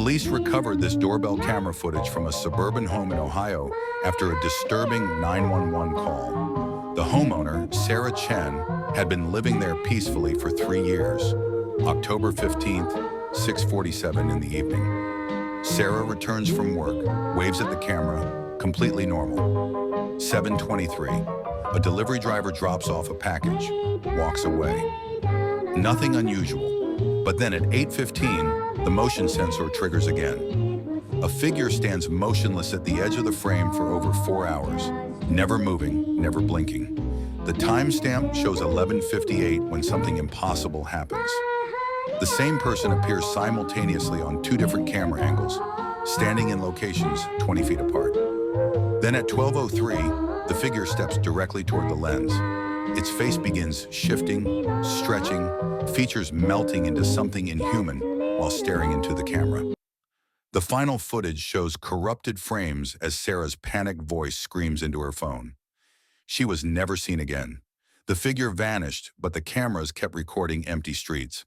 Police recovered this doorbell camera footage from a suburban home in Ohio after a disturbing 911 call. The homeowner, Sarah Chen, had been living there peacefully for 3 years. October 15th, 6:47 in the evening. Sarah returns from work, waves at the camera, completely normal. 7:23. A delivery driver drops off a package, walks away. Nothing unusual. But then at 8:15, the motion sensor triggers again. A figure stands motionless at the edge of the frame for over 4 hours, never moving, never blinking. The timestamp shows 11:58 when something impossible happens. The same person appears simultaneously on 2 different camera angles, standing in locations 20 feet apart. Then at 12:03, the figure steps directly toward the lens. Its face begins shifting, stretching, features melting into something inhuman while staring into the camera. The final footage shows corrupted frames as Sarah's panicked voice screams into her phone. She was never seen again. The figure vanished, but the cameras kept recording empty streets.